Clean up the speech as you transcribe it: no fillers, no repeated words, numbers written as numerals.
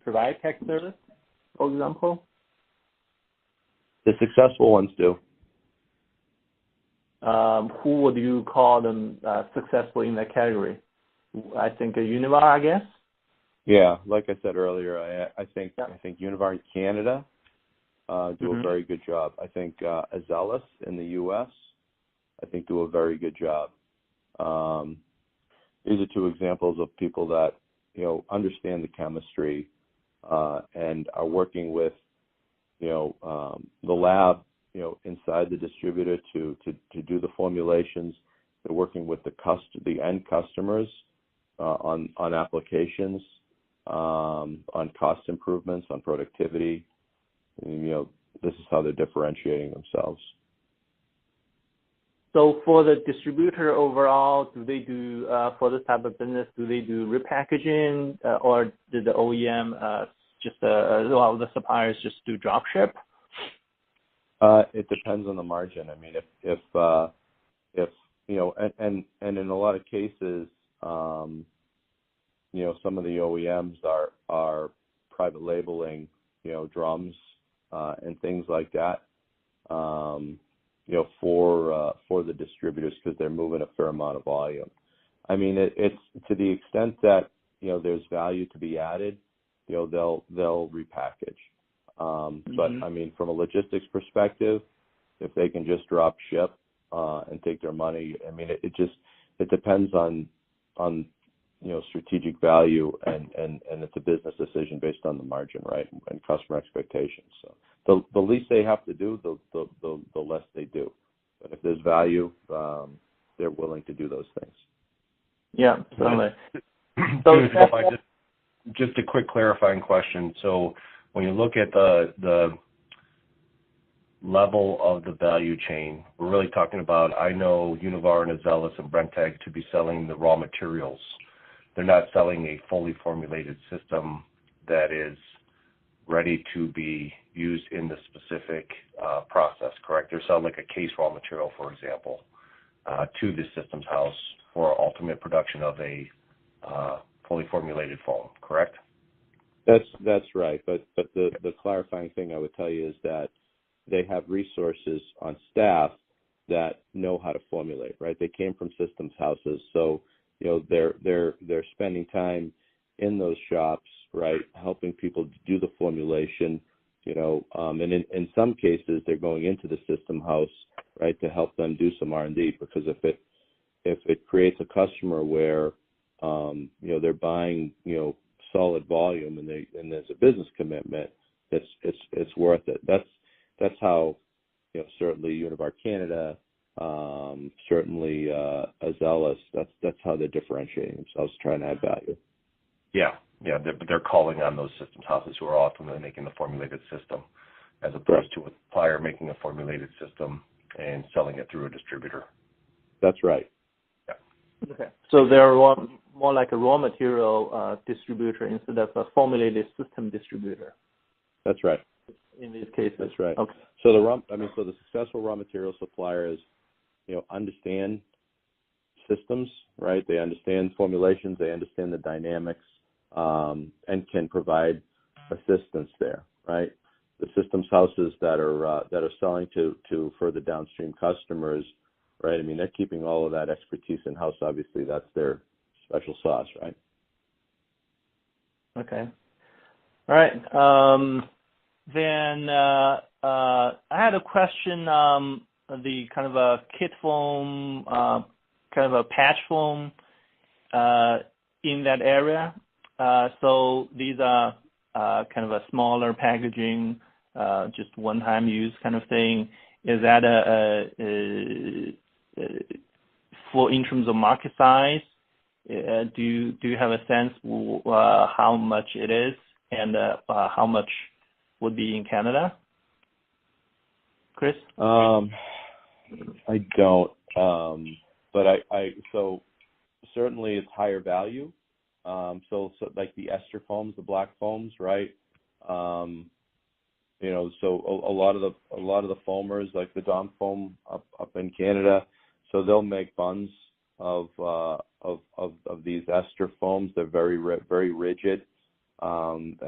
provide tech service, for example? The successful ones do. Who would you call them successful in that category? I think Univar, I guess. Yeah, like I said earlier, I think Univar in Canada do a very good job. I think Azelis in the U.S. I think do a very good job. These are two examples of people that understand the chemistry and are working with the lab inside the distributor to do the formulations. They're working with the end customers on applications, on cost improvements, on productivity. And, this is how they're differentiating themselves. So for the distributor overall, do they do, for this type of business, do they do repackaging or did the OEM the suppliers just do drop ship? It depends on the margin. I mean, if and in a lot of cases, some of the OEMs are private labeling, drums and things like that, for the distributors because they're moving a fair amount of volume. I mean, it's to the extent that there's value to be added, they'll repackage. But I mean, from a logistics perspective, if they can just drop ship and take their money, I mean, it depends on strategic value and it's a business decision based on the margin, right, and customer expectations. So the least they have to do, the less they do. But if there's value, they're willing to do those things. Yeah, certainly. So just a quick clarifying question. So when you look at the level of the value chain, we're really talking about, I know Univar and Azelis and Brenntag to be selling the raw materials. They're not selling a fully formulated system that is ready to be used in the specific process, correct? They're selling like a case raw material, for example, to the systems house for ultimate production of a fully formulated foam, correct? That's right. But the clarifying thing I would tell you is that they have resources on staff that know how to formulate, right? They came from systems houses, so they're spending time in those shops, right, helping people do the formulation, and in some cases they're going into the system house, right, to help them do some R&D, because if it creates a customer where they're buying solid volume and there's a business commitment, it's worth it. That's how certainly Univar Canada, certainly Azelis, that's how they're differentiating themselves, trying to add value. Yeah, they're calling on those systems houses who are ultimately making the formulated system, as opposed to a supplier making a formulated system and selling it through a distributor. That's right. Yeah. Okay. So they're more like a raw material distributor instead of a formulated system distributor. That's right. In these cases. That's right. Okay. So the successful raw material suppliers, understand systems, right? They understand formulations, they understand the dynamics, and can provide assistance there, right? The systems houses that are selling to further downstream customers, right? I mean, they're keeping all of that expertise in house. Obviously, that's their special sauce, right? Okay. All right. Then I had a question. The kind of a kit foam, kind of a patch foam in that area. So these are kind of a smaller packaging, just one-time use kind of thing. Is that for in terms of market size? Do you have a sense how much it is and how much would be in Canada? Chris? I don't, but so certainly it's higher value. So like the ester foams, the black foams, right? So a lot of the foamers, like the Dom foam up in Canada, so they'll make buns of these ester foams. They're very rigid, and